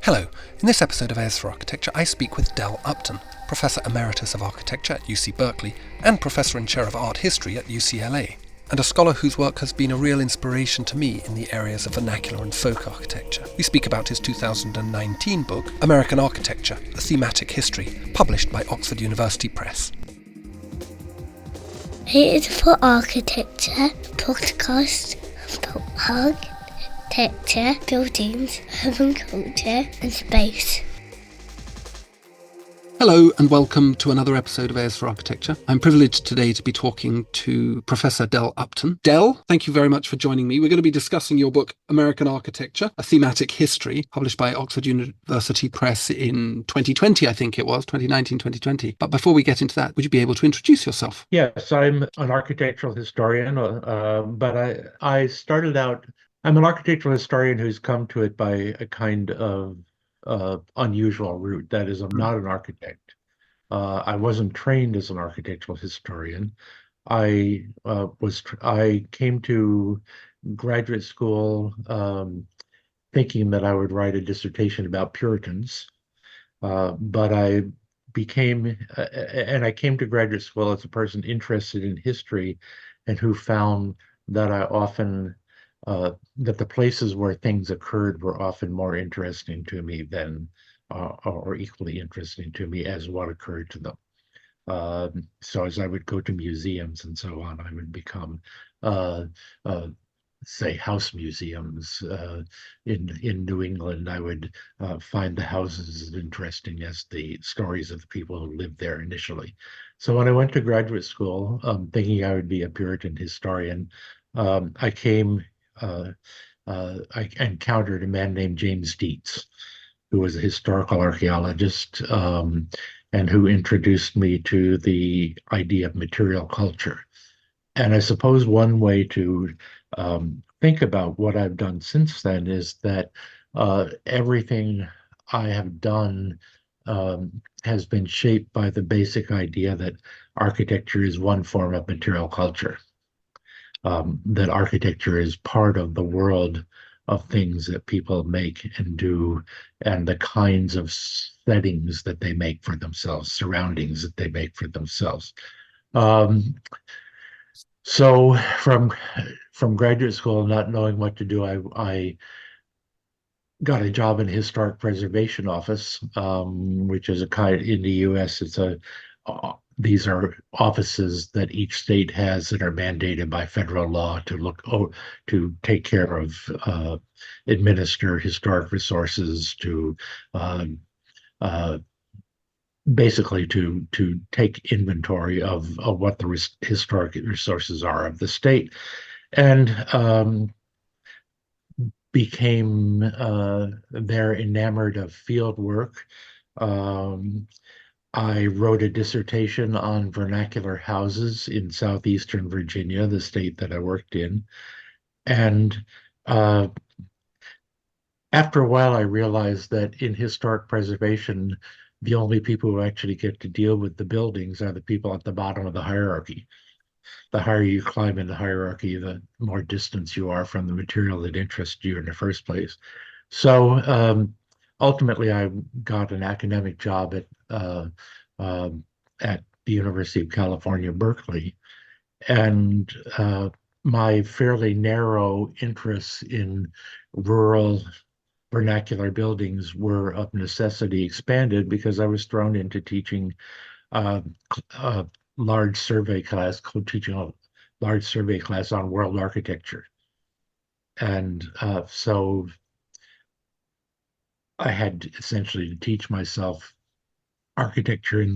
Hello, in this episode of Airs for Architecture I speak with Dell Upton, Professor Emeritus of Architecture at UC Berkeley and Professor and Chair of Art History at UCLA, and a scholar whose work has been a real inspiration to me in the areas of vernacular and folk architecture. We speak about his 2019 book, American Architecture, A Thematic History, published by Oxford University Press. Airs for Architecture, podcast about architecture, buildings, urban culture and space. Hello and welcome to another episode of Airs for Architecture. I'm privileged today to be talking to Professor Dell Upton. Dell, thank you very much for joining me. We're going to be discussing your book, American Architecture, A Thematic History, published by Oxford University Press in 2020, I think it was, 2019, 2020. But before we get into that, would you be able to introduce yourself? Yes, I'm an architectural historian, but I started out, I'm an architectural historian who's come to it by a kind of unusual route. That is, I'm not an architect. I wasn't trained as an architectural historian. I came to graduate school thinking that I would write a dissertation about Puritans, but I came to graduate school as a person interested in history and who found that that the places where things occurred were often more interesting to me than or equally interesting to me as what occurred to them. So as I would go to museums and so on, I would become say house museums in New England. I would find the houses as interesting as the stories of the people who lived there initially. So when I went to graduate school, thinking I would be a Puritan historian, I encountered a man named James Dietz, who was a historical archaeologist and who introduced me to the idea of material culture. And I suppose one way to think about what I've done since then is that everything I have done has been shaped by the basic idea that architecture is one form of material culture. That architecture is part of the world of things that people make and do, and the kinds of settings that they make for themselves, surroundings that they make for themselves. So from graduate school, not knowing what to do, I got a job in Historic Preservation Office, which is a kind in the U.S. These are offices that each state has that are mandated by federal law to take care of, administer historic resources, to basically to take inventory of what the historic resources are of the state, and became very enamored of field work. I wrote a dissertation on vernacular houses in southeastern Virginia, the state that I worked in. And after a while, I realized that in historic preservation, the only people who actually get to deal with the buildings are the people at the bottom of the hierarchy. The higher you climb in the hierarchy, the more distance you are from the material that interests you in the first place. So ultimately, I got an academic job at the University of California, Berkeley, and my fairly narrow interests in rural vernacular buildings were of necessity expanded because I was thrown into teaching a large survey class, co-teaching a large survey class on world architecture. And so I had essentially to teach myself architecture in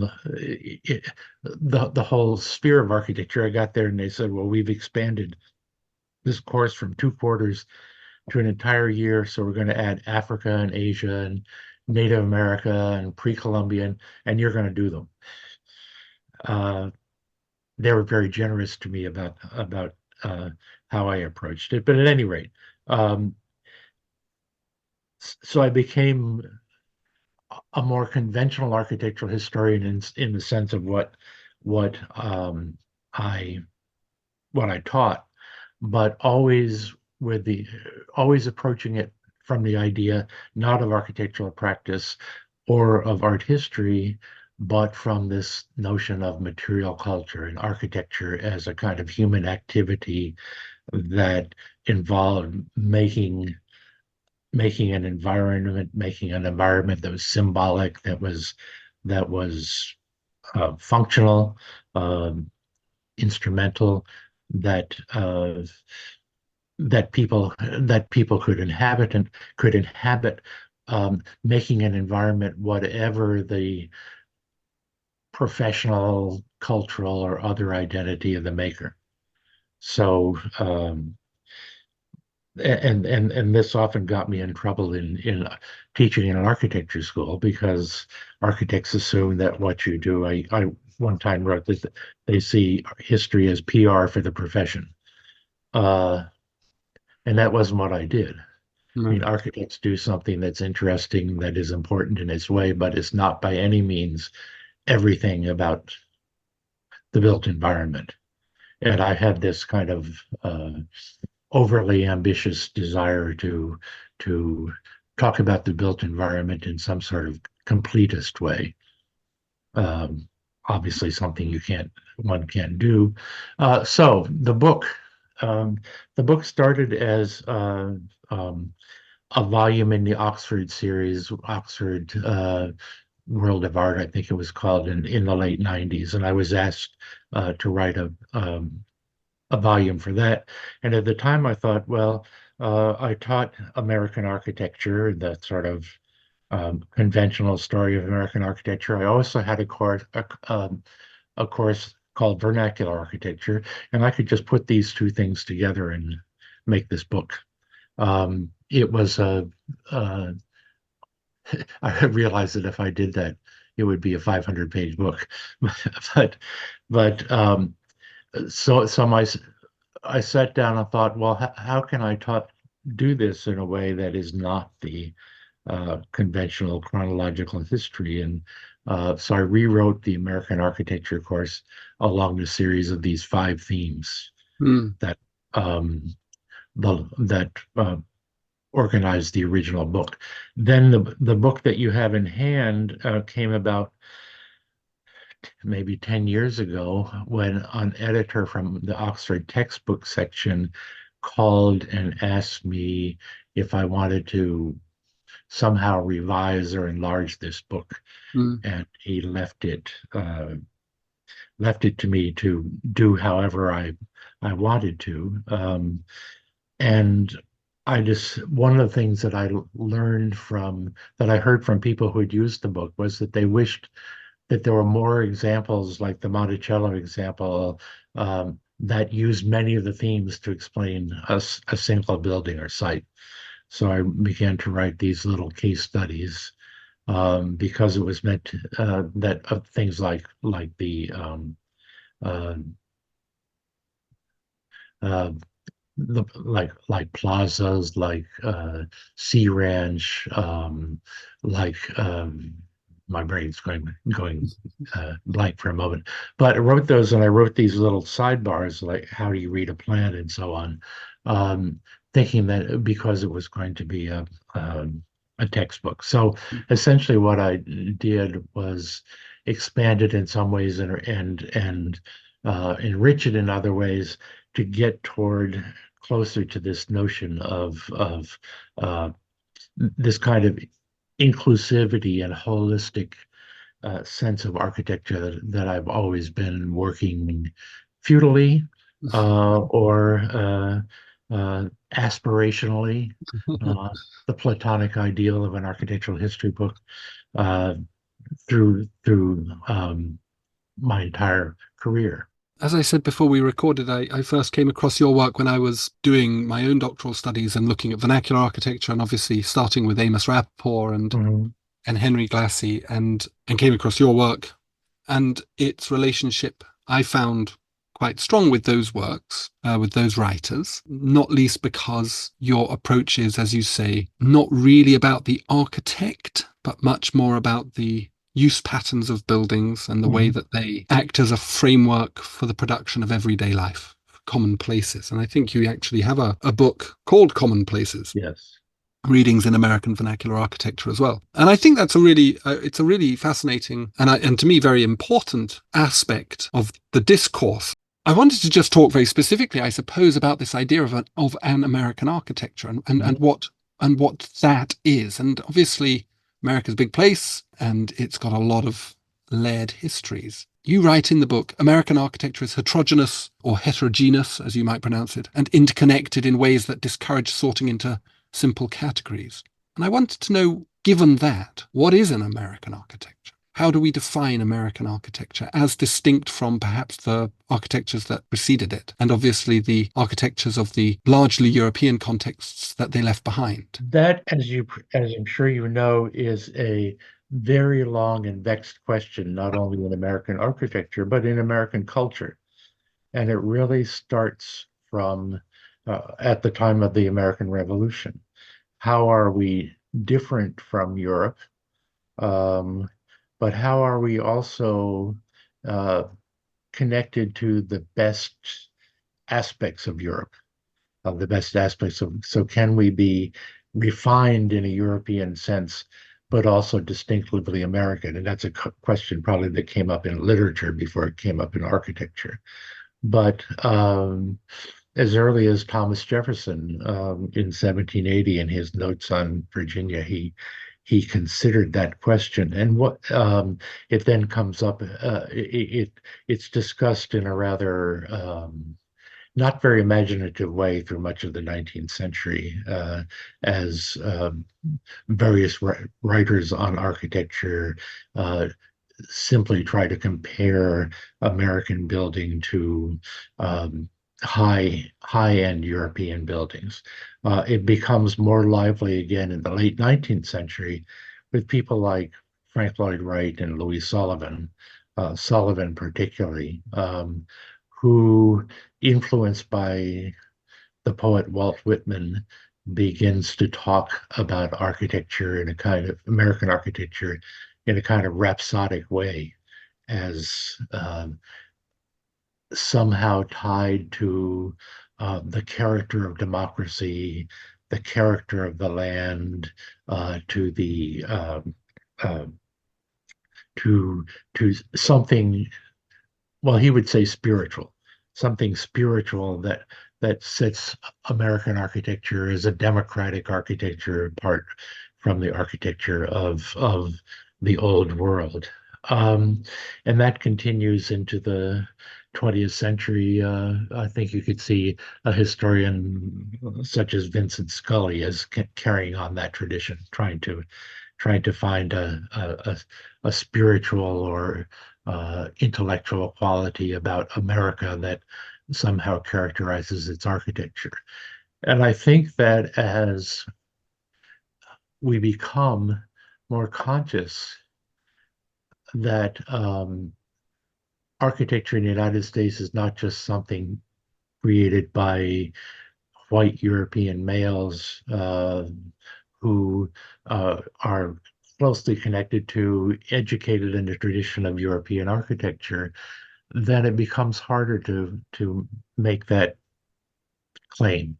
the whole sphere of architecture. I got there and they said, well, we've expanded this course from 2 quarters to an entire year. So we're going to add Africa and Asia and Native America and pre-Columbian, and you're going to do them. They were very generous to me about how I approached it. But at any rate, so I became a more conventional architectural historian in the sense of what I taught, but always approaching it from the idea not of architectural practice or of art history, but from this notion of material culture and architecture as a kind of human activity that involved making an environment that was symbolic, that was functional, instrumental, that that people could inhabit, making an environment whatever the professional, cultural, or other identity of the maker. So and this often got me in trouble in teaching in an architecture school, because architects assume that what you do. I one time wrote that they see history as PR for the profession, uh, and that wasn't what I did. I mean, No. architects do something that's interesting, that is important in its way, but it's not by any means everything about the built environment. And I had this kind of overly ambitious desire to talk about the built environment in some sort of completist way. Um, Obviously, something one can't do. So the book started as a volume in the Oxford series, Oxford World of Art, I think it was called, in the late '90s, and I was asked to write a volume for that. And at the time, I thought, well, I taught American architecture, that sort of conventional story of American architecture. I also had a course called vernacular architecture, and I could just put these two things together and make this book. It was I realized that if I did that, it would be a 500-page book. but but so I sat down and thought, well, how can I do this in a way that is not the conventional chronological history? And so I rewrote the American architecture course along the series of these 5 themes Mm. that um, that organized the original book. Then the book that you have in hand came about maybe 10 years ago, when an editor from the Oxford textbook section called and asked me if I wanted to somehow revise or enlarge this book. Mm. And he left it to me to do however I wanted to. And one of the things that I heard from people who had used the book, was that they wished that there were more examples like the Monticello example, that used many of the themes to explain a single building or site. So I began to write these little case studies, because it was meant that things like uh, uh, like plazas, like Sea Ranch, like my brain's going blank for a moment. But I wrote those, and I wrote these little sidebars, like how do you read a plan and so on, thinking that because it was going to be a textbook. So essentially, what I did was expand it in some ways, and enrich it in other ways, to get closer to this notion of this kind of inclusivity and holistic sense of architecture that I've always been working futilely, or aspirationally, the Platonic ideal of an architectural history book, uh, through my entire career. As I said before we recorded, I first came across your work when I was doing my own doctoral studies and looking at vernacular architecture, and obviously starting with Amos Rappaport Mhm. and Henry Glassy, and came across your work and its relationship. I found quite strong with those works, with those writers, not least because your approach is, as you say, not really about the architect, but much more about the use patterns of buildings and the way Mhm. that they act as a framework for the production of everyday life, commonplaces. And I think you actually have a book called Commonplaces. Yes. readings in American vernacular architecture as well. And I think that's it's a really fascinating and to me very important aspect of the discourse. I wanted to just talk very specifically, I suppose, about this idea of an American architecture and what that is. And obviously, America's a big place, and it's got a lot of layered histories. You write in the book, American architecture is heterogeneous or heterogeneous, as you might pronounce it, and interconnected in ways that discourage sorting into simple categories. And I wanted to know, given that, what is an American architecture? How do we define American architecture as distinct from perhaps the architectures that preceded it, and obviously the architectures of the largely European contexts that they left behind? That, as I'm sure you know, is a very long and vexed question, not only in American architecture, but in American culture. And it really starts from at the time of the American Revolution. How are we different from Europe? But how are we also uh, connected to the best aspects of Europe, of the best aspects of, so can we be refined in a European sense, but also distinctively American? And that's a question probably that came up in literature before it came up in architecture. But as early as Thomas Jefferson in 1780, in his notes on Virginia, he considered that question, and what it then comes up. It's discussed in a rather not very imaginative way through much of the 19th century, as various writers on architecture simply try to compare American building to high-end European buildings. It becomes more lively again in the late 19th century with people like Frank Lloyd Wright and Louis Sullivan, Sullivan particularly, who, influenced by the poet Walt Whitman, begins to talk about architecture in a kind of American architecture in a kind of rhapsodic way, as somehow tied to the character of democracy, the character of the land, to the to something. Well, he would say spiritual, something spiritual that sets American architecture as a democratic architecture apart from the architecture of the old world. And that continues into the 20th century. I think you could see a historian such as Vincent Scully as carrying on that tradition, trying to find a spiritual or intellectual quality about America that somehow characterizes its architecture. And I think that as we become more conscious that architecture in the United States is not just something created by white European males who are closely connected to, educated in the tradition of European architecture, then it becomes harder to make that claim.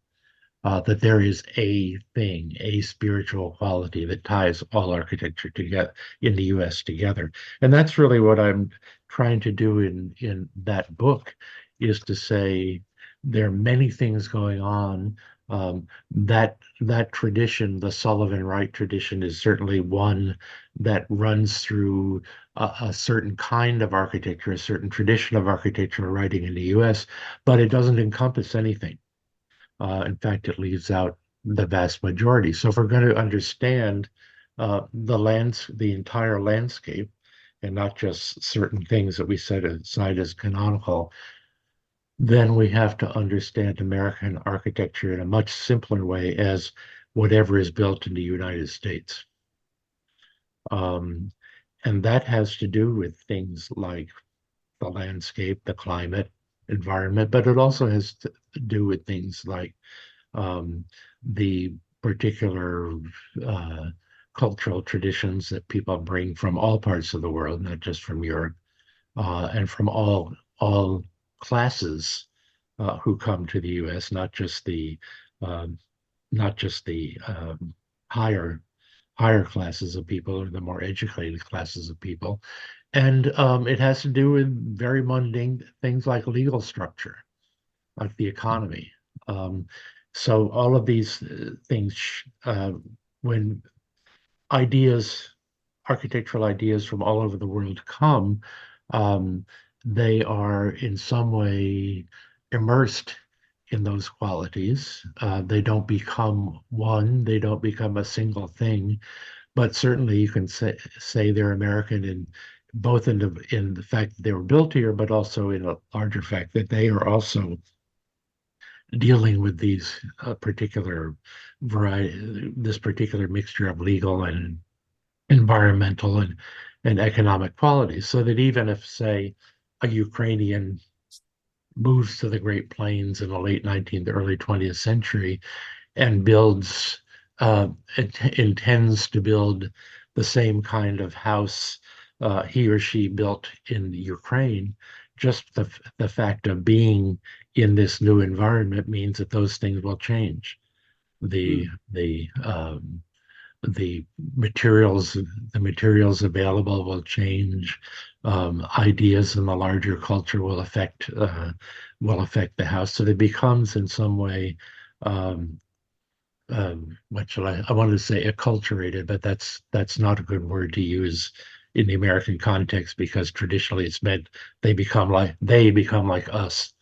That there is a thing, a spiritual quality that ties all architecture together in the US together. And that's really what I'm trying to do in that book, is to say there are many things going on. That tradition, the Sullivan Wright tradition, is certainly one that runs through a certain kind of architecture, a certain tradition of architecture writing in the US, but it doesn't encompass anything. In fact, it leaves out the vast majority. So if we're going to understand the entire landscape, and not just certain things that we set aside as canonical, then we have to understand American architecture in a much simpler way as whatever is built in the United States. And that has to do with things like the landscape, the climate, environment, but it also has to do with things like the particular cultural traditions that people bring from all parts of the world, not just from Europe, and from all classes who come to the U.S., not just the higher higher classes of people, or the more educated classes of people. And it has to do with very mundane things like legal structure, like the economy. Um, so all of these things, when ideas, architectural ideas from all over the world come, um, they are in some way immersed in those qualities. They don't become one, they don't become a single thing, but certainly you can say they're American in both in the fact that they were built here, but also in a larger fact that they are also dealing with these particular variety, this particular mixture of legal and environmental and economic qualities. So that even if, say, a Ukrainian moves to the Great Plains in the late 19th, early 20th century and builds, intends to build the same kind of house he or she built in Ukraine, just the fact of being in this new environment means that those things will change. The Mm. the the materials the materials available will change. Ideas in the larger culture will affect the house. So it becomes in some way, um, what shall I wanted to say acculturated, but that's not a good word to use in the American context, because traditionally it's meant they become like us.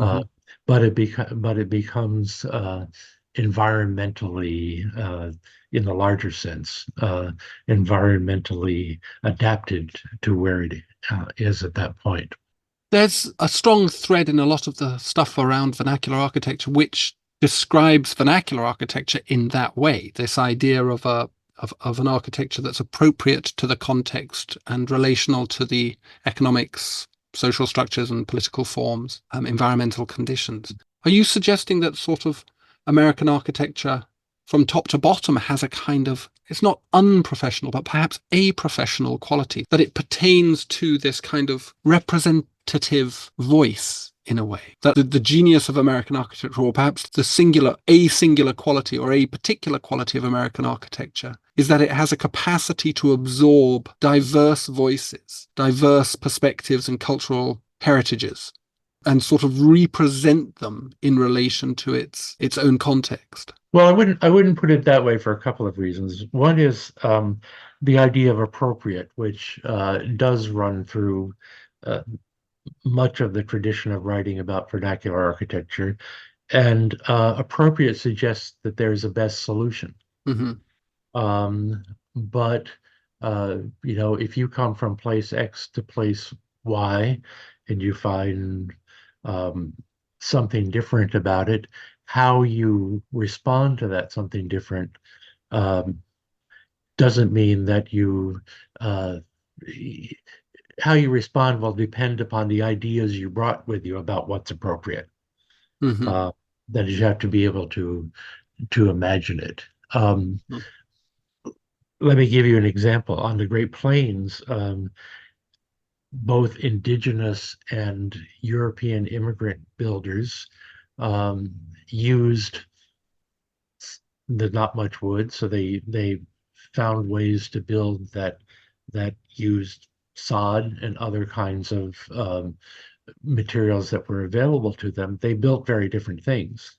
Uh, Mhm. but it becomes environmentally, in the larger sense, environmentally adapted to where it is at that point. There's a strong thread in a lot of the stuff around vernacular architecture, which describes vernacular architecture in that way. This idea of of an architecture that's appropriate to the context and relational to the economics, social structures, and political forms, environmental conditions. Are you suggesting that sort of American architecture from top to bottom has a kind of, it's not unprofessional, but perhaps a professional quality, that it pertains to this kind of representative voice in a way, that the genius of American architecture, or perhaps a singular quality or a particular quality of American architecture, is that it has a capacity to absorb diverse voices, diverse perspectives and cultural heritages, and sort of represent them in relation to its own context. Well, I wouldn't put it that way for a couple of reasons. One is the idea of appropriate, which does run through uh, much of the tradition of writing about vernacular architecture. And appropriate suggests that there's a best solution. Mm-hmm. Um, but if you come from place X to place Y and you find um, something different about it, how you respond to that something different um, doesn't mean that uh, how you respond will depend upon the ideas you brought with you about what's appropriate. Mm-hmm. Uh, that is, you have to be able to imagine it. Let me give you an example. On the Great Plains, both indigenous and European immigrant builders um, used the not much wood, so they found ways to build that used sod and other kinds of materials that were available to them. They built very different things,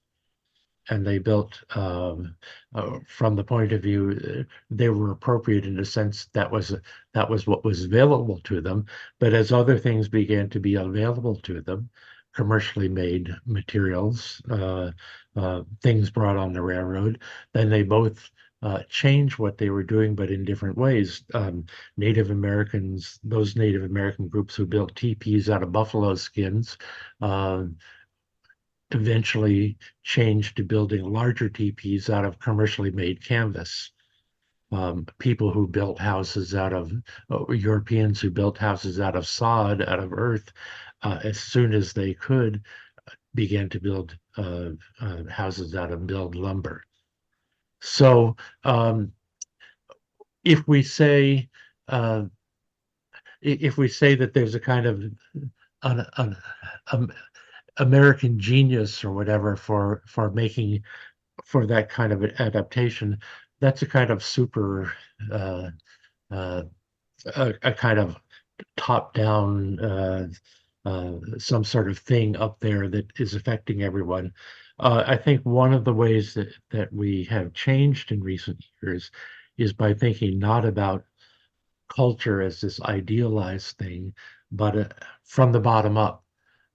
and they built from the point of view, they were appropriate in the sense that was what was available to them. But as other things began to be available to them, commercially made materials, things brought on the railroad, then they both changed what they were doing, but in different ways. Native Americans, those Native American groups who built teepees out of buffalo skins, uh, eventually changed to building larger teepees out of commercially made canvas. People who built houses out of Europeans who built houses out of sod, out of earth, as soon as they could, began to build houses out of milled lumber. So if we say uh, if we say that there's a kind of an American genius or whatever for making for that kind of adaptation, that's a kind of super uh, uh, a kind of top-down some sort of thing up there that is affecting everyone. I think one of the ways that we have changed in recent years is by thinking not about culture as this idealized thing, but from the bottom up.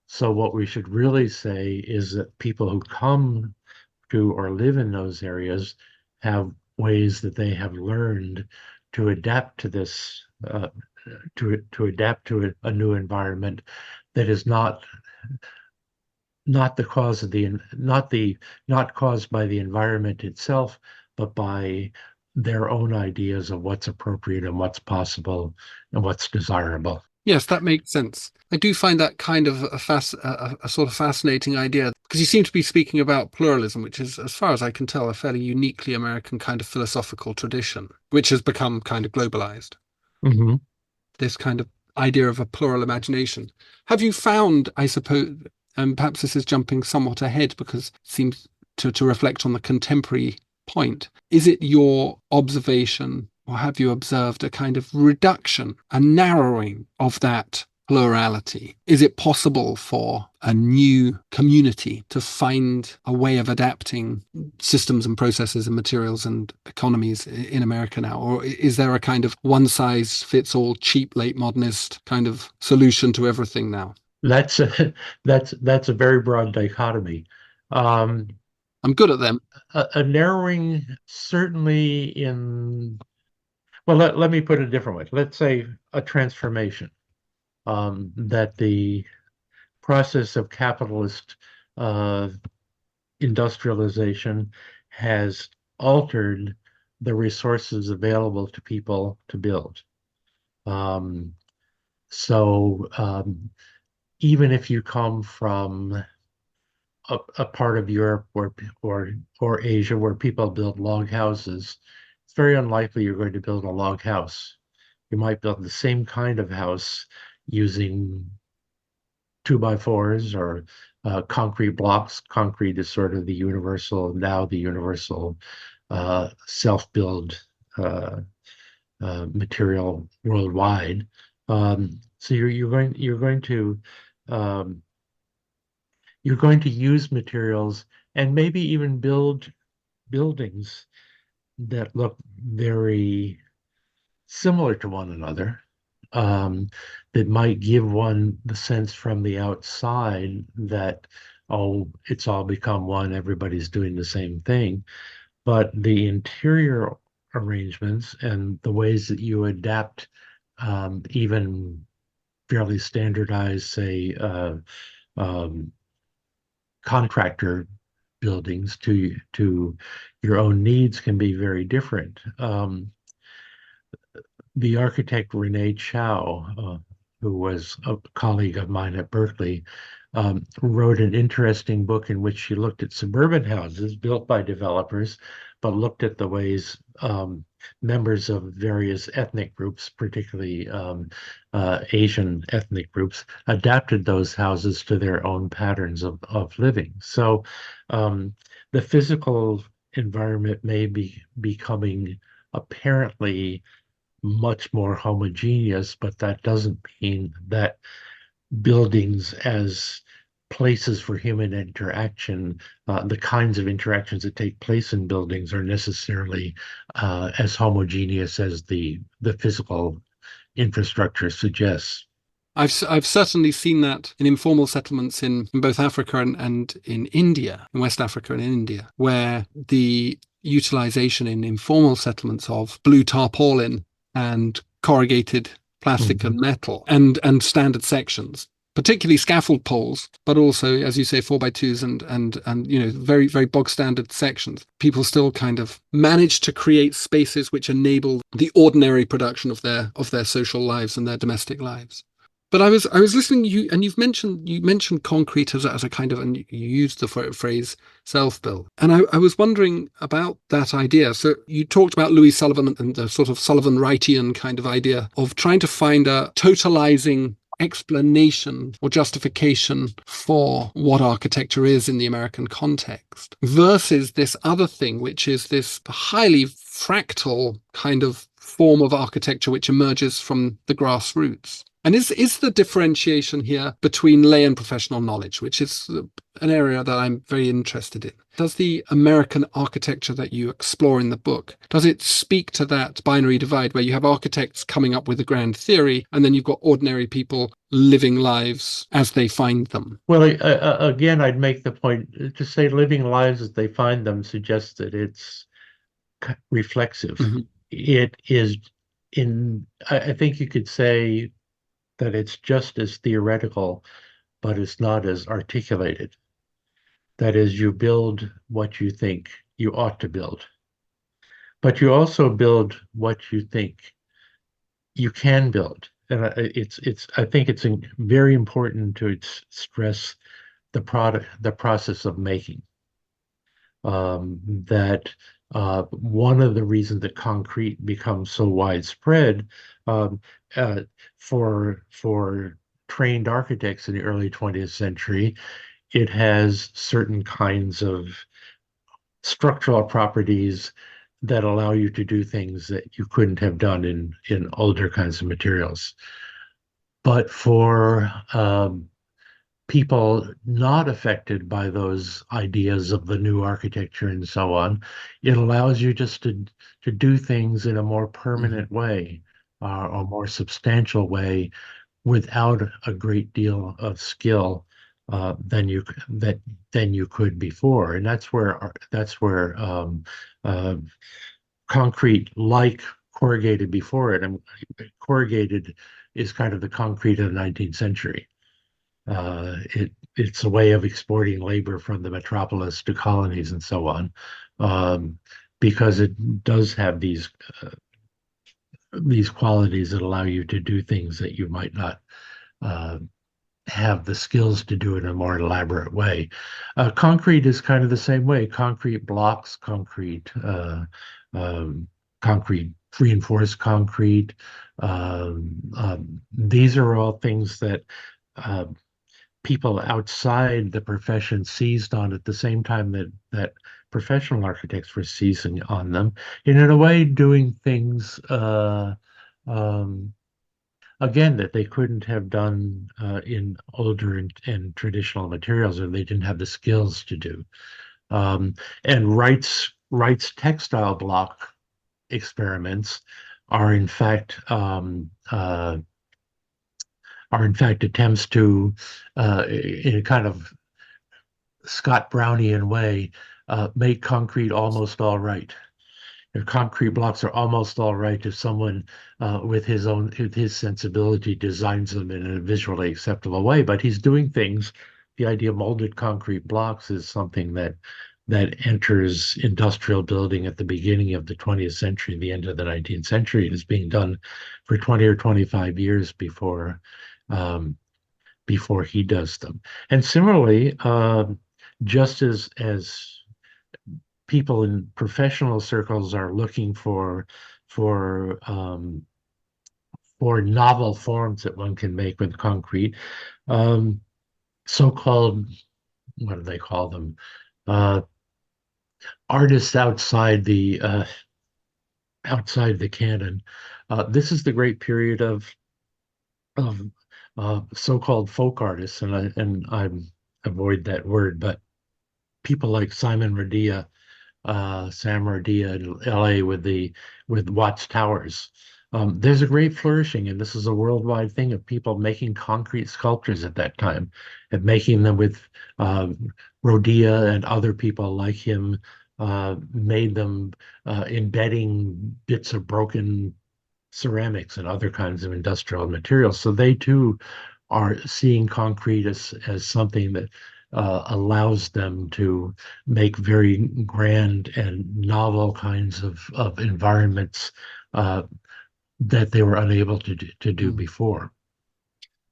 So what we should really say is that people who come to or live in those areas have ways that they have learned to adapt to this, to adapt to a new environment that is not the cause of not caused by the environment itself, but by their own ideas of what's appropriate and what's possible and what's desirable. Yes, that makes sense. I do find that kind of a sort of fascinating idea, because you seem to be speaking about pluralism, which is, as far as I can tell, a fairly uniquely American kind of philosophical tradition, which has become kind of globalized. Mm-hmm. This kind of idea of a plural imagination. Have you found, I suppose, and perhaps this is jumping somewhat ahead because it seems to reflect on the contemporary point, is it your observation, or have you observed a kind of reduction, a narrowing of that plurality? Is it possible for a new community to find a way of adapting systems and processes and materials and economies in America now? Or is there a kind of one size fits all cheap late modernist kind of solution to everything now? That's a that's a very broad dichotomy. Um, I'm good at them. a narrowing certainly in, well, let me put it a different way. Let's say a transformation, that the process of capitalist uh, industrialization has altered the resources available to people to build. Um, so even if you come from a part of Europe or Asia where people build log houses, it's very unlikely you're going to build a log house. You might build the same kind of house using 2x4s or concrete blocks. Concrete is sort of the universal self-build material worldwide. So um, you're going to use materials and maybe even build buildings that look very similar to one another, um, that might give one the sense from the outside that, oh, it's all become one, everybody's doing the same thing. But the interior arrangements and the ways that you adapt, even fairly standardized, say, um, contractor buildings to your own needs can be very different. The architect Rene Chow, who was a colleague of mine at Berkeley, wrote an interesting book in which she looked at suburban houses built by developers, but looked at the ways members of various ethnic groups, particularly Asian ethnic groups, adapted those houses to their own patterns of living. So the physical environment may be becoming apparently much more homogeneous, but that doesn't mean that buildings as places for human interaction, the kinds of interactions that take place in buildings are necessarily as homogeneous as the physical infrastructure suggests. I've certainly seen that in informal settlements in both Africa and in India, in West Africa and in India, where the utilization in informal settlements of blue tarpaulin and corrugated plastic and metal and standard sections, particularly scaffold poles, but also, as you say, 4x2s and very, very bog standard sections. People still kind of manage to create spaces which enable the ordinary production of their social lives and their domestic lives. But I was listening to you, and you mentioned concrete as a kind of, and you used the phrase self-build, and I was wondering about that idea. So you talked about Louis Sullivan and the sort of Sullivan Wrightian kind of idea of trying to find a totalizing explanation or justification for what architecture is in the American context, versus this other thing, which is this highly fractal kind of form of architecture which emerges from the grassroots. And is the differentiation here between lay and professional knowledge, which is an area that I'm very interested in? Does the American architecture that you explore in the book, does it speak to that binary divide where you have architects coming up with a grand theory and then you've got ordinary people living lives as they find them? Well, again, I'd make the point to say living lives as they find them suggests that it's reflexive. Mm-hmm. It is I think you could say that it's just as theoretical, but it's not as articulated. That is, you build what you think you ought to build, but you also build what you think you can build. And I think it's very important to stress the process of making. That one of the reasons that concrete becomes so widespread for trained architects in the early 20th century, it has certain kinds of structural properties that allow you to do things that you couldn't have done in older kinds of materials. But for people not affected by those ideas of the new architecture and so on, it allows you just to do things in a more permanent way, or more substantial way, without a great deal of skill than you could before. And that's where concrete, like corrugated before it, and corrugated is kind of the concrete of the 19th century. It's a way of exporting labor from the metropolis to colonies and so on, because it does have these qualities that allow you to do things that you might not have the skills to do in a more elaborate way. Concrete is kind of the same way. Concrete blocks, concrete reinforced concrete. These are all things that people outside the profession seized on at the same time that professional architects were seizing on them, and in a way doing things again that they couldn't have done in older and traditional materials, or they didn't have the skills to do. And Wright's textile block experiments are in fact attempts to, in a kind of Scott Brownian way, make concrete almost all right. Concrete blocks are almost all right if someone with his sensibility designs them in a visually acceptable way. But he's doing things. The idea of molded concrete blocks is something that enters industrial building at the beginning of the 20th century, the end of the 19th century. It is being done for 20 or 25 years before he does them. And similarly, just as people in professional circles are looking for novel forms that one can make with concrete, so-called, what do they call them? Artists outside the canon. This is the great period of so-called folk artists, and I avoid that word, but people like Sam Radia in LA with Watts Towers. There's a great flourishing, and this is a worldwide thing, of people making concrete sculptures at that time, and making them with Rodia and other people like him, made them embedding bits of broken ceramics and other kinds of industrial materials. So they too are seeing concrete as something that allows them to make very grand and novel kinds of environments that they were unable to do before.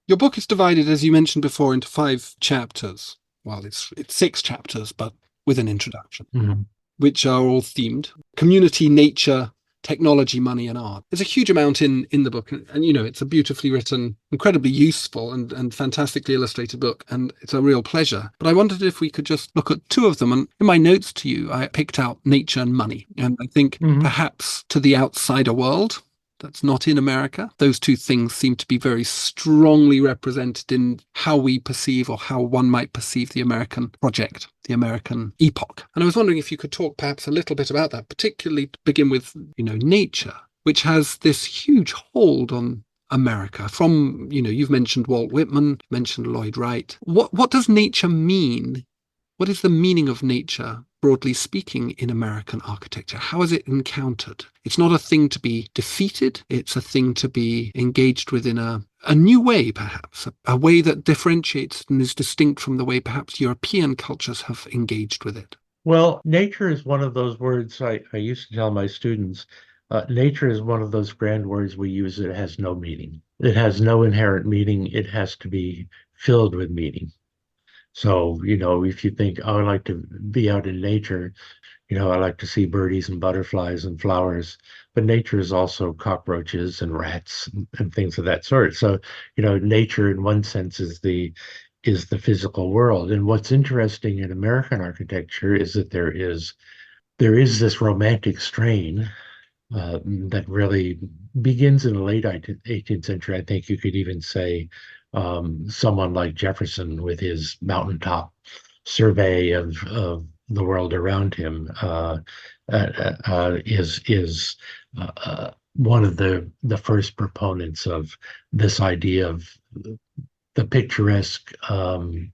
Your book is divided, as you mentioned before, into 5 chapters. Well, it's 6 chapters, but with an introduction, which are all themed: community, nature, technology, money, and art. There's a huge amount in the book, and it's a beautifully written, incredibly useful and fantastically illustrated book, and it's a real pleasure. But I wondered if we could just look at two of them. And in my notes to you, I picked out nature and money. And I think perhaps to the outsider world that's not in America, those two things seem to be very strongly represented in how we perceive, or how one might perceive, the American project, the American epoch. And I was wondering if you could talk perhaps a little bit about that, particularly to begin with, nature, which has this huge hold on America. From, you've mentioned Walt Whitman, mentioned Lloyd Wright. What does nature mean? What is the meaning of nature, broadly speaking, in American architecture? How is it encountered? It's not a thing to be defeated. It's a thing to be engaged with in a new way, perhaps, a way that differentiates and is distinct from the way perhaps European cultures have engaged with it. Well, nature is one of those words I used to tell my students. Nature is one of those grand words we use that has no meaning. It has no inherent meaning. It has to be filled with meaning. So, if you think, oh, I like to be out in nature, I like to see birdies and butterflies and flowers, but nature is also cockroaches and rats and things of that sort. So, nature in one sense is the physical world. And what's interesting in American architecture is that there is this romantic strain that really begins in the late 18th century. I think you could even say someone like Jefferson, with his mountaintop survey of the world around him, is one of the first proponents of this idea of the picturesque,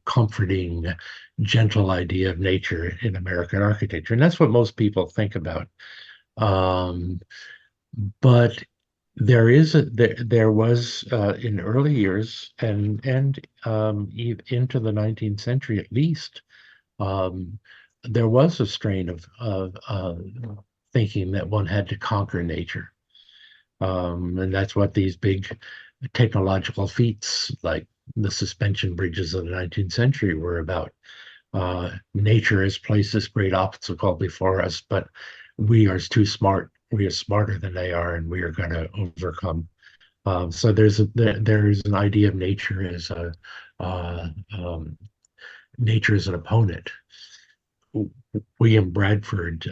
comforting, gentle idea of nature in American architecture. And that's what most people think about. But there was in early years and into the 19th century at least, there was a strain of thinking that one had to conquer nature, and that's what these big technological feats like the suspension bridges of the 19th century were about. Nature has placed this great obstacle before us, but we are too smart. We are smarter than they are, and we are going to overcome. So there's an idea of nature as nature as an opponent. William Bradford,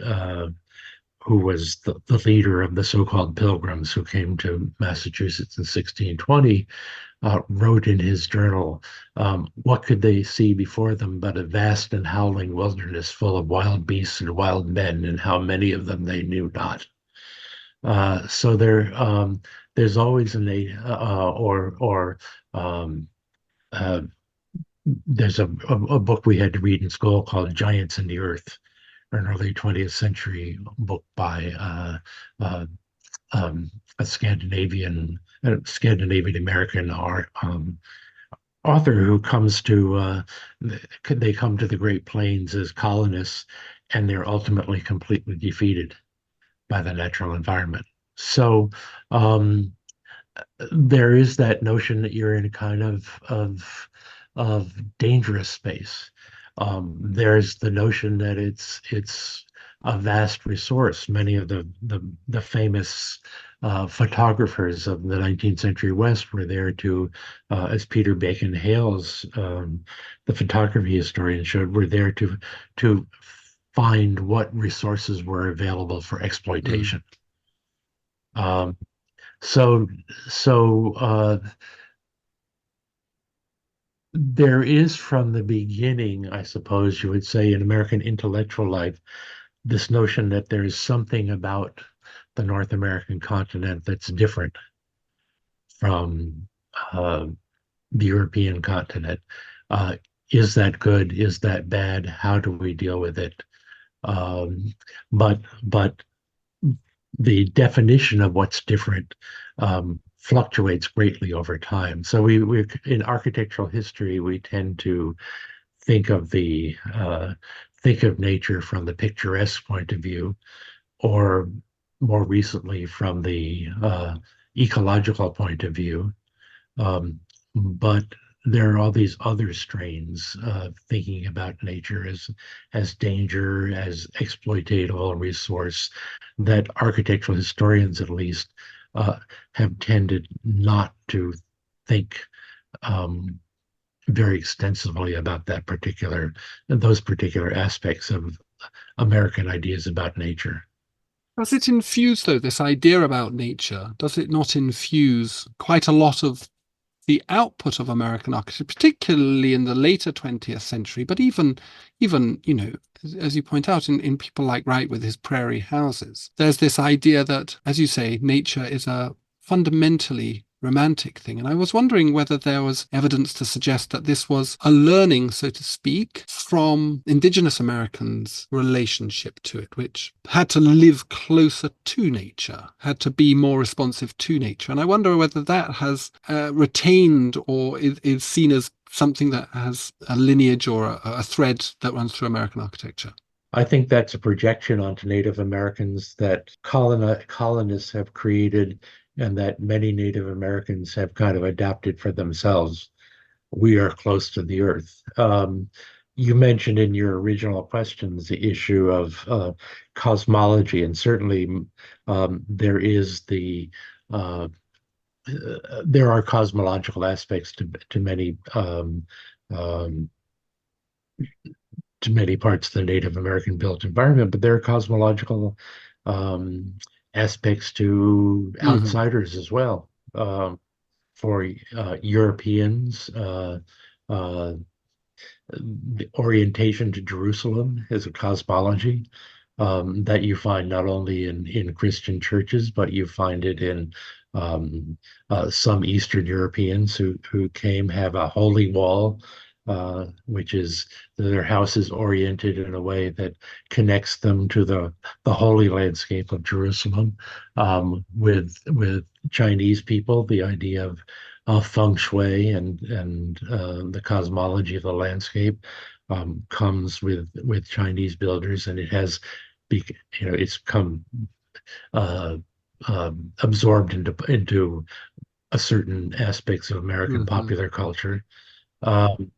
who was the leader of the so-called Pilgrims who came to Massachusetts in 1620, wrote in his journal, what could they see before them but a vast and howling wilderness full of wild beasts and wild men, and how many of them they knew not. So there's always there's a book we had to read in school called Giants in the Earth, an early 20th century book by a Scandinavian American author who comes to they come to the Great Plains as colonists, and they're ultimately completely defeated by the natural environment. So there is that notion that you're in a kind of dangerous space. There's the notion that it's a vast resource. Many of the famous photographers of the 19th century West were there to, as Peter Bacon Hales, the photography historian, showed, were there to find what resources were available for exploitation. So there is, from the beginning, I suppose you would say, in American intellectual life, this notion that there is something about the North American continent that's different from the European continent. Is that good? Is that bad? How do we deal with it? But the definition of what's different fluctuates greatly over time. So we in architectural history, we tend to think of nature from the picturesque point of view, or more recently from the ecological point of view. But there are all these other strains of thinking about nature as danger, as exploitable resource, that architectural historians, at least, uh, have tended not to think um, very extensively about those particular aspects of American ideas about nature. Does it infuse, though, this idea about nature? Does it not infuse quite a lot of the output of American architecture, particularly in the later 20th century, but even, as you point out, in people like Wright with his prairie houses, there's this idea that, as you say, nature is a fundamentally romantic thing. And I was wondering whether there was evidence to suggest that this was a learning, so to speak, from indigenous Americans' relationship to it, which had to live closer to nature, had to be more responsive to nature. And I wonder whether that has retained or is seen as something that has a lineage or a thread that runs through American architecture. I think that's a projection onto Native Americans that colonists have created and that many Native Americans have kind of adapted for themselves. We are close to the earth. You mentioned in your original questions the issue of cosmology, and certainly there is there are cosmological aspects to many parts of the Native American built environment, but there are cosmological aspects to outsiders as well. For Europeans, the orientation to Jerusalem is a cosmology that you find not only in Christian churches, but you find it in some Eastern Europeans who came have a holy wall, which is their house is oriented in a way that connects them to the holy landscape of Jerusalem. With Chinese people, the idea of feng shui and the cosmology of the landscape comes with Chinese builders, and it's come absorbed into a certain aspects of American popular culture. And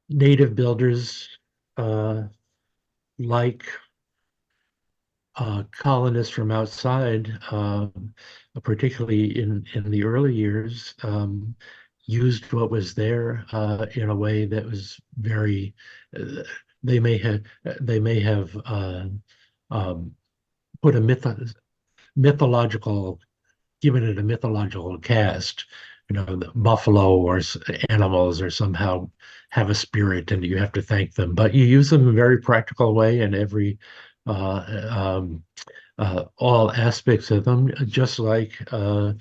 native builders like colonists from outside, particularly in the early years, used what was there in a way that was very. They may have put a mythological, given it a mythological cast. The buffalo or animals or somehow have a spirit, and you have to thank them. But you use them in a very practical way in every all aspects of them, just like a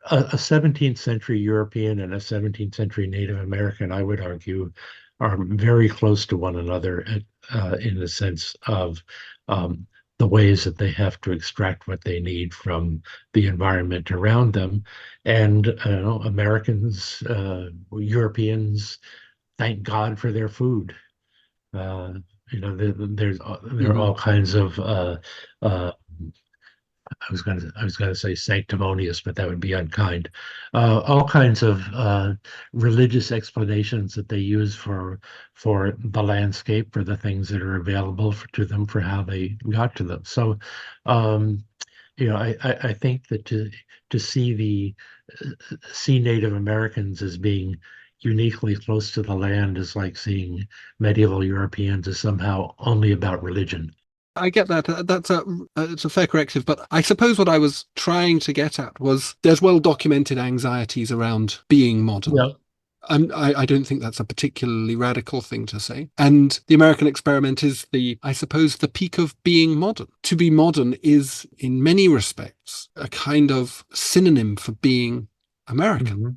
17th century European and a 17th century Native American, I would argue, are very close to one another in the sense of the ways that they have to extract what they need from the environment around them. And Americans, Europeans, thank God for their food. There are all kinds of I was going to say sanctimonious, but that would be unkind. All kinds of religious explanations that they use for the landscape, for the things that are available to them, for how they got to them. So, I think that to see Native Americans as being uniquely close to the land is like seeing medieval Europeans as somehow only about religion. I get that. It's a fair corrective, but I suppose what I was trying to get at was there's well-documented anxieties around being modern. Yeah. I don't think that's a particularly radical thing to say. And the American experiment is I suppose, the peak of being modern. To be modern is, in many respects, a kind of synonym for being American. Mm-hmm.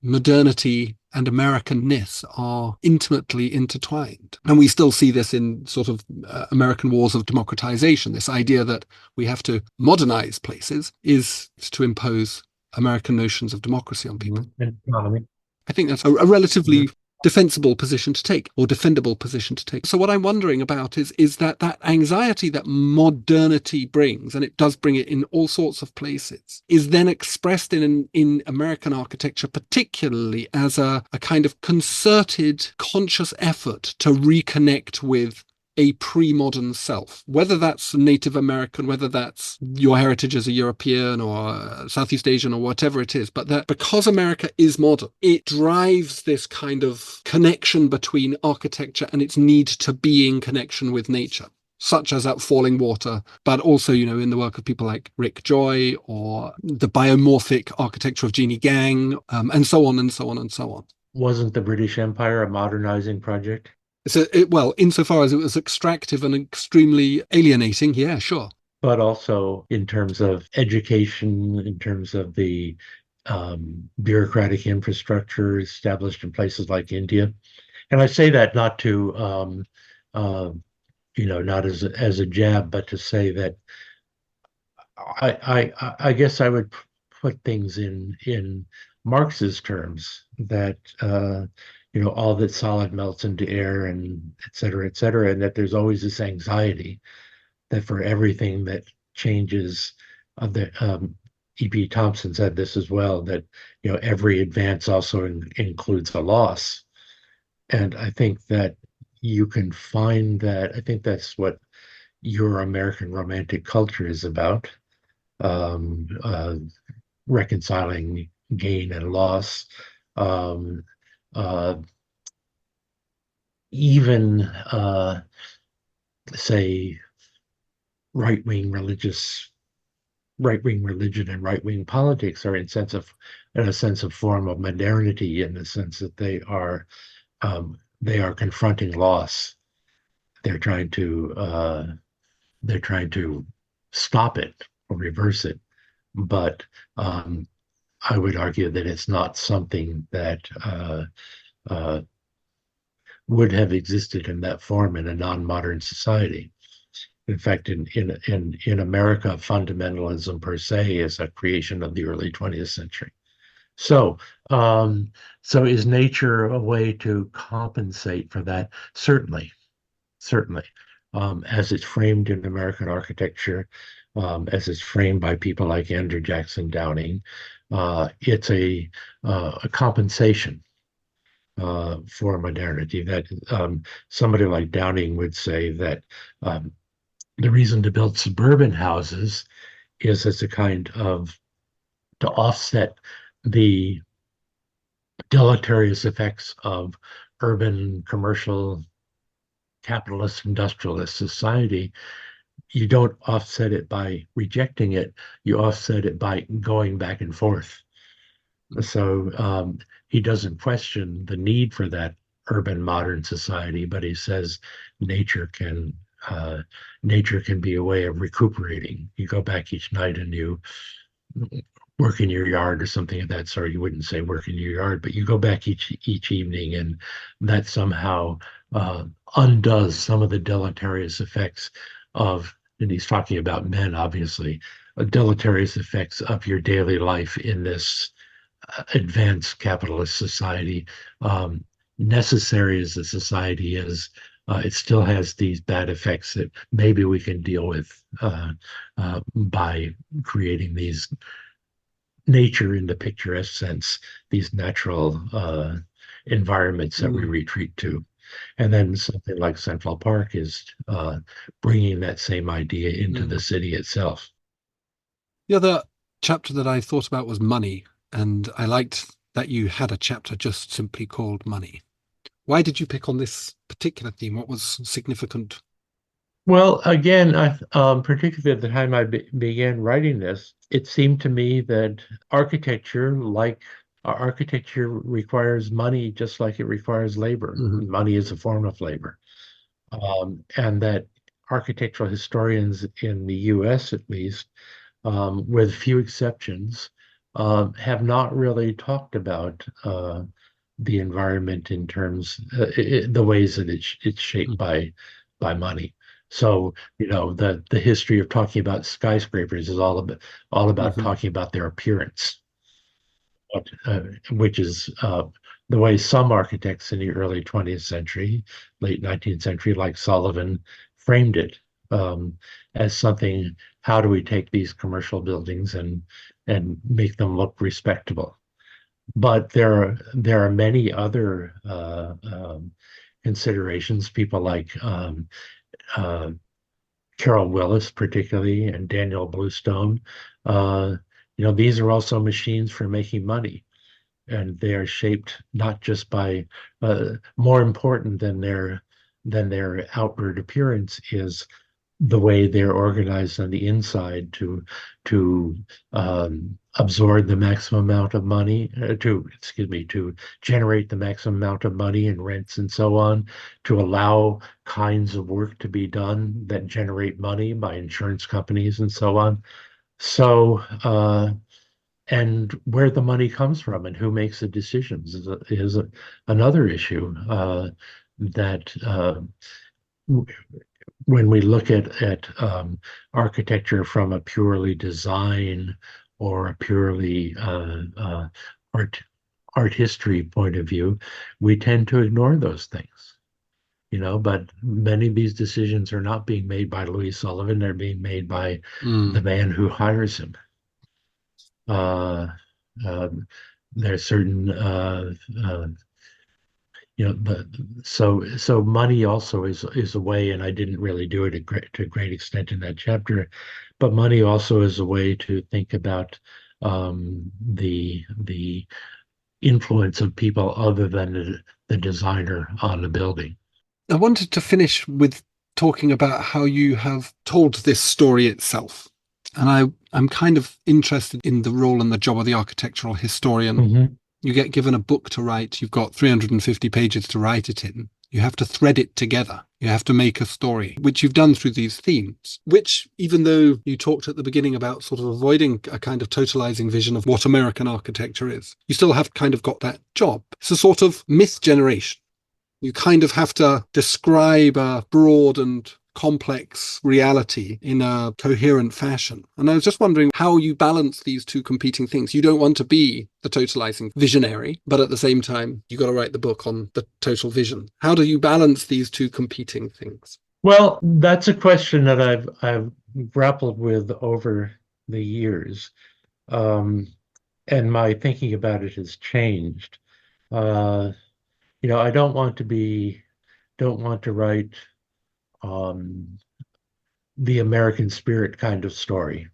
Modernity and Americanness are intimately intertwined. And we still see this in sort of American wars of democratization. This idea that we have to modernize places is to impose American notions of democracy on people. And economy. I think that's a relatively defensible position to take or defendable position to take. So what I'm wondering about is that anxiety that modernity brings, and it does bring it in all sorts of places, is then expressed in American architecture, particularly as a kind of concerted, conscious effort to reconnect with a pre-modern self, whether that's Native American, whether that's your heritage as a European or Southeast Asian or whatever it is, but that because America is modern, it drives this kind of connection between architecture and its need to be in connection with nature, such as at Falling Water, but also, in the work of people like Rick Joy or the biomorphic architecture of Jeannie Gang, and so on and so on and so on. Wasn't the British Empire a modernizing project? So, well, insofar as it was extractive and extremely alienating, yeah, sure. But also in terms of education, in terms of the bureaucratic infrastructure established in places like India. And I say that not to, not as a jab, but to say that I guess I would put things in Marx's terms that all that solid melts into air and et cetera, and that there's always this anxiety that for everything that changes, E.P. Thompson said this as well, that every advance also includes a loss. And I think that you can find that, I think that's what your American romantic culture is about, reconciling gain and loss. Even say right-wing religion and right-wing politics are in a sense of form of modernity, in the sense that they are confronting loss. They're trying to stop it or reverse it. But I would argue that it's not something that would have existed in that form in a non-modern society. In fact, in America, fundamentalism per se is a creation of the early 20th century. So is nature a way to compensate for that? Certainly. As it's framed in American architecture, as it's framed by people like Andrew Jackson Downing, it's a compensation for modernity. That somebody like Downing would say that the reason to build suburban houses is as a kind of to offset the deleterious effects of urban, commercial, capitalist, industrialist society. You don't offset it by rejecting it, you offset it by going back and forth. So he doesn't question the need for that urban modern society, but he says nature can be a way of recuperating. You go back each night and you work in your yard or something of that sort. You wouldn't say work in your yard, but you go back each evening, and that somehow undoes some of the deleterious effects of, and he's talking about men, obviously, deleterious effects of your daily life in this advanced capitalist society. Necessary as the society is, it still has these bad effects that maybe we can deal with by creating these nature in the picturesque sense, these natural environments that we retreat to. And then something like Central Park is bringing that same idea into the city itself. The other chapter that I thought about was money, and I liked that you had a chapter just simply called Money. Why did you pick on this particular theme? What was significant? Well, again, particularly at the time I began writing this, it seemed to me that architecture requires money just like it requires labor. Money is a form of labor. And that architectural historians in the US, at least, with few exceptions, have not really talked about the environment in terms the ways that it's shaped by money. So the history of talking about skyscrapers is all about talking about their appearance, which is the way some architects in the early 20th century, late 19th century, like Sullivan, framed it as something. How do we take these commercial buildings and make them look respectable? But there are many other considerations. People like uh, Carol Willis, particularly, and Daniel Bluestone. Uh, these are also machines for making money, and they are shaped not just by more important than their outward appearance is the way they're organized on the inside to absorb the maximum amount of money, to generate the maximum amount of money in rents and so on, to allow kinds of work to be done that generate money by insurance companies and so on. So, and where the money comes from and who makes the decisions is another issue that when we look at architecture from a purely design or a purely art art history point of view, we tend to ignore those things. But many of these decisions are not being made by Louis Sullivan; they're being made by the man who hires him. Uh, uh, there's certain so money also is a way, and I didn't really do it to a great extent in that chapter, but money also is a way to think about the influence of people other than the designer on the building. I wanted to finish with talking about how you have told this story itself. And I'm kind of interested in the role and the job of the architectural historian. Mm-hmm. You get given a book to write. You've got 350 pages to write it in. You have to thread it together. You have to make a story, which you've done through these themes, which, even though you talked at the beginning about sort of avoiding a kind of totalizing vision of what American architecture is, you still have kind of got that job. It's a sort of myth generation. You kind of have to describe a broad and complex reality in a coherent fashion. And I was just wondering how you balance these two competing things. You don't want to be the totalizing visionary, but at the same time, you got to write the book on the total vision. How do you balance these two competing things? Well, that's a question that I've grappled with over the years, and my thinking about it has changed. Uh, I don't want to write um, the American spirit kind of story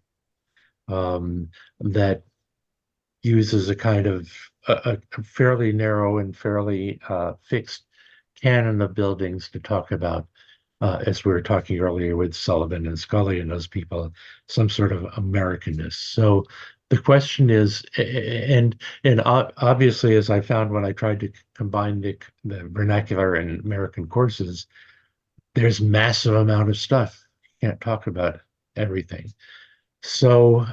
that uses a kind of a fairly narrow and fairly fixed canon of buildings to talk about, as we were talking earlier with Sullivan and Scully and those people, some sort of Americanness. So the question is, and obviously, as I found when I tried to combine the vernacular and American courses, there's massive amount of stuff. You can't talk about everything. So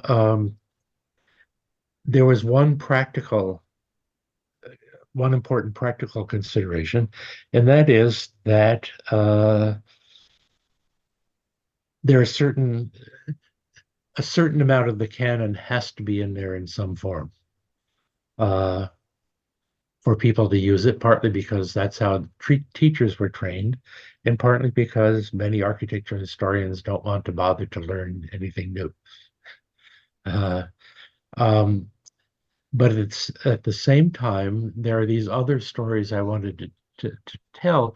there was one important practical consideration, and that is that there are a certain amount of the canon has to be in there in some form uh, for people to use it, partly because that's how teachers were trained, and partly because many architecture historians don't want to bother to learn anything new. Uh, um, but it's at the same time, there are these other stories I wanted to tell.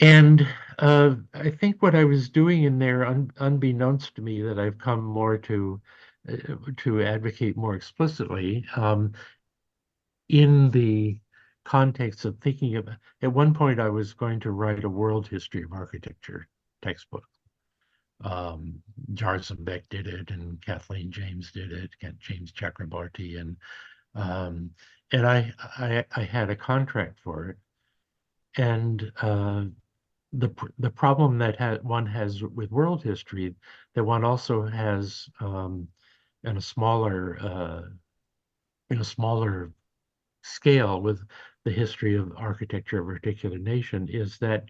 And I think what I was doing in there, unbeknownst to me, that I've come more to advocate more explicitly in the context of thinking of. At one point, I was going to write a world history of architecture textbook. Jarzenbeck did it, and Kathleen James did it, James Chakraborty, um, and I had a contract for it, and the problem that one has with world history that one also has in a smaller scale with the history of architecture of a particular nation is that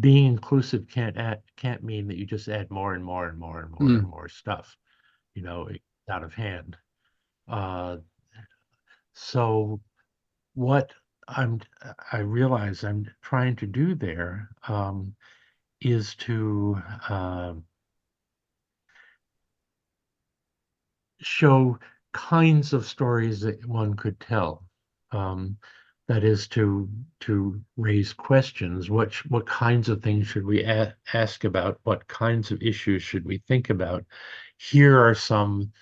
being inclusive can't mean that you just add more and more and more and more and more stuff. It's out of hand. Uh, so what I realize I'm trying to do there is to show kinds of stories that one could tell. Um, that is to raise questions. What kinds of things should we ask about? What kinds of issues should we think about? Here are some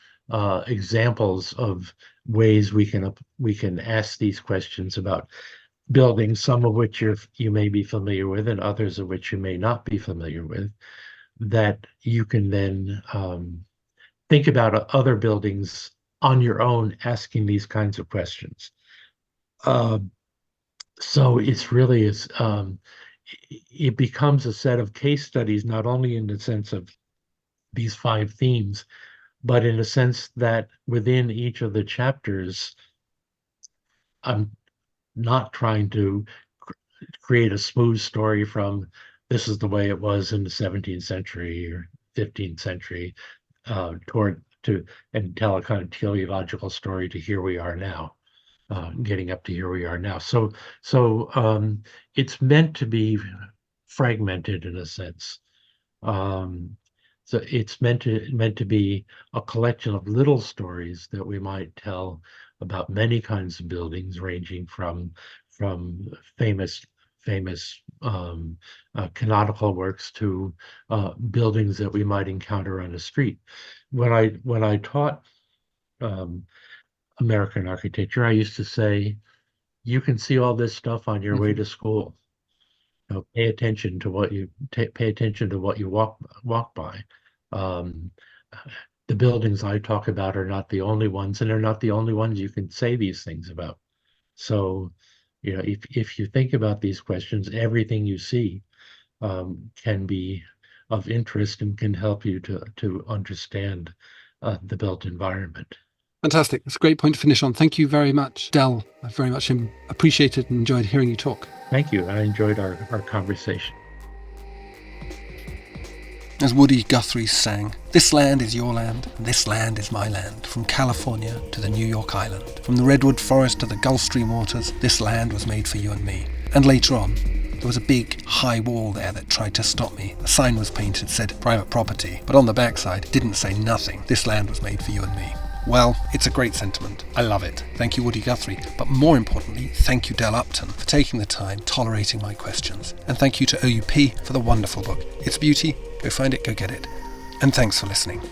examples of ways we can ask these questions about buildings, some of which you may be familiar with, and others of which you may not be familiar with. That you can then think about other buildings on your own, asking these kinds of questions. So it becomes a set of case studies, not only in the sense of these 5 themes, but in a sense that within each of the chapters, I'm not trying to create a smooth story from this is the way it was in the 17th century or 15th century and tell a kind of teleological story to here we are now. Getting up to here we are now. So it's meant to be fragmented in a sense. So it's meant to be a collection of little stories that we might tell about many kinds of buildings, ranging from famous canonical works to buildings that we might encounter on the street. When I taught American architecture, I used to say, you can see all this stuff on your way to school. Pay attention to what you walk by. The buildings I talk about are not the only ones, and they're not the only ones you can say these things about. So, if you think about these questions, everything you see can be of interest and can help you to understand the built environment. Fantastic. That's a great point to finish on. Thank you very much, Dell. I very much appreciated and enjoyed hearing you talk. Thank you. I enjoyed our conversation. As Woody Guthrie sang, "This land is your land, and this land is my land. From California to the New York Island, from the redwood forest to the Gulf Stream waters, this land was made for you and me." And later on, there was a big, high wall there that tried to stop me. A sign was painted, said private property, but on the backside, it didn't say nothing. This land was made for you and me. Well, it's a great sentiment. I love it. Thank you, Woody Guthrie. But more importantly, thank you, Dell Upton, for taking the time, tolerating my questions. And thank you to OUP for the wonderful book. It's beauty. Go find it, go get it. And thanks for listening.